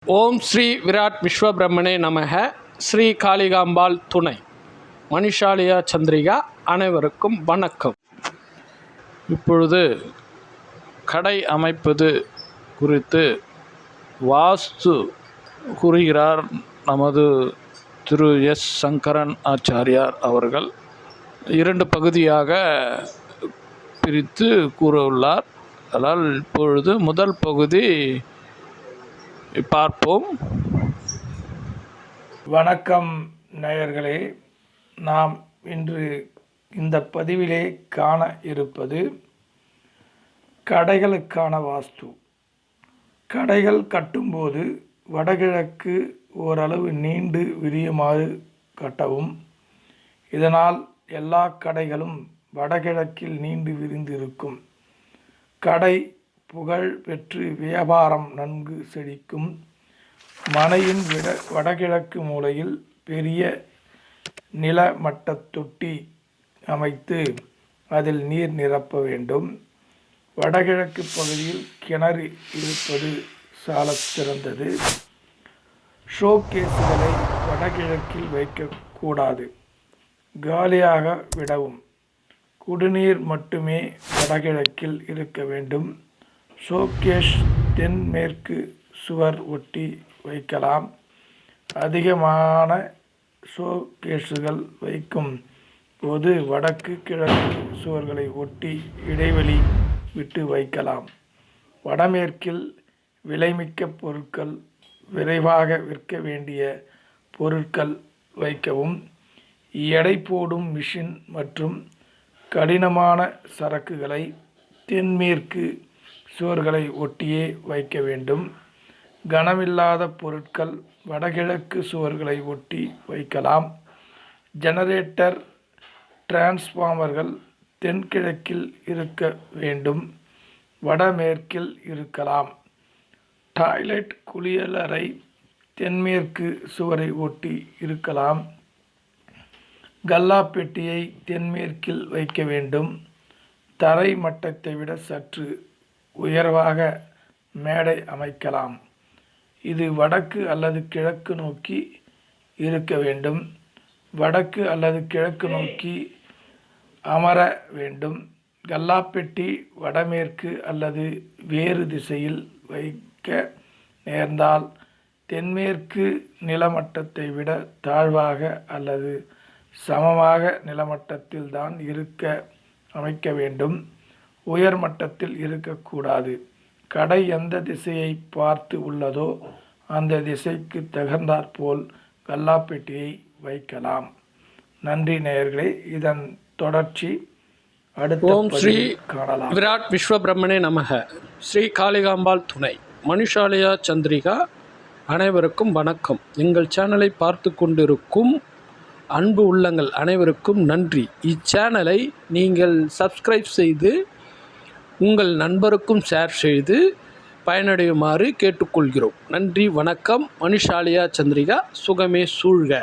ஓம் ஸ்ரீ விராட் விஸ்வபிரம்மணே நமக. ஸ்ரீ காளிகாம்பாள் துணை. மணிஷாலியா சந்திரிகா. அனைவருக்கும் வணக்கம். இப்பொழுது கடை அமைப்பது குறித்து வாஸ்து கூறுகிறார் நமது திரு எஸ் சங்கரன் ஆச்சாரியார் அவர்கள். 2 பகுதியாக பிரித்து கூறவுள்ளார். அதனால் இப்பொழுது முதல் பகுதி பார்ப்போம். வணக்கம் நேயர்களே. நாம் இன்று இந்த பதிவிலே காண இருப்பது கடைகளுக்கான வாஸ்து. கடைகள் கட்டும்போது வடகிழக்கு ஓரளவு நீண்டு விரியுமாறு கட்டவும். இதனால் எல்லா கடைகளும் வடகிழக்கில் நீண்டு விரிந்து இருக்கும். கடை புகழ் பெற்று வியாபாரம் நன்கு செழிக்கும். மனையின் வடகிழக்கு மூலையில் பெரிய நிலமட்ட தொட்டி அமைத்து அதில் நீர் நிரப்ப வேண்டும். வடகிழக்கு பகுதியில் கிணறு இருப்பது சாலச் சிறந்தது. ஷோகேஸுகளை வடகிழக்கில் வைக்கக்கூடாது, காலியாக விடவும். குடிநீர் மட்டுமே வடகிழக்கில் இருக்க வேண்டும். ஷோகேஸ் தென்மேற்கு சுவர் ஒட்டி வைக்கலாம். அதிகமான ஷோகேஸுகள் வைக்கும் போது வடக்கு கிழக்கு சுவர்களை ஒட்டி இடைவெளி விட்டு வைக்கலாம். வடமேற்கில் விலைமிக்க பொருட்கள், விரைவாக விற்க வேண்டிய பொருட்கள் வைக்கவும். எடை போடும் மிஷின் மற்றும் கடினமான சரக்குகளை தென்மேற்கு சுவர்களை ஒட்டியே வைக்க வேண்டும். கனமில்லாத பொருட்கள் வடகிழக்கு சுவர்களை ஒட்டி வைக்கலாம். ஜெனரேட்டர், டிரான்ஸ்பார்மர்கள் தென்கிழக்கில் இருக்க வேண்டும், வடமேற்கில் இருக்கலாம். டாய்லெட், குளியலறை தென்மேற்கு சுவரை ஒட்டி இருக்கலாம். கல்லாப்பெட்டியை தென்மேற்கில் வைக்க வேண்டும். தரை மட்டத்தை விட சற்று உயர்வாக மேடை அமைக்கலாம். இது வடக்கு அல்லது கிழக்கு நோக்கி இருக்க வேண்டும். வடக்கு அல்லது கிழக்கு நோக்கி அமர வேண்டும். கல்லாப்பெட்டி வடமேற்கு அல்லது வேறு திசையில் வைக்க நேர்ந்தால் தென்மேற்கு நிலமட்டத்தை விட தாழ்வாக அல்லது சமமாக நிலமட்டத்தில் தான் இருக்க அமைக்க வேண்டும். உயர் மட்டத்தில் இருக்கக்கூடாது. கடை எந்த திசையை பார்த்து உள்ளதோ அந்த திசைக்கு தகுந்தாற்போல் கல்லாப்பெட்டியை வைக்கலாம். நன்றி நேயர்களே. இதன் தொடர்ச்சி அடுத்த ஓம் ஸ்ரீ காணலாம். விராட் விஸ்வபிரம்மணே நமக. ஸ்ரீ காளிகாம்பாள் துணை. மணிஷாலியா சந்திரிகா. அனைவருக்கும் வணக்கம். எங்கள் சேனலை பார்த்து கொண்டிருக்கும் அன்பு உள்ளங்கள் அனைவருக்கும் நன்றி. இச்சேனலை நீங்கள் சப்ஸ்கிரைப் செய்து உங்கள் நண்பருக்கும் ஷேர் செய்து பயனடையுமாறு கேட்டுக்கொள்கிறோம். நன்றி, வணக்கம். மணிஷாலியா சந்திரிகா. சுகமே சூழ்க.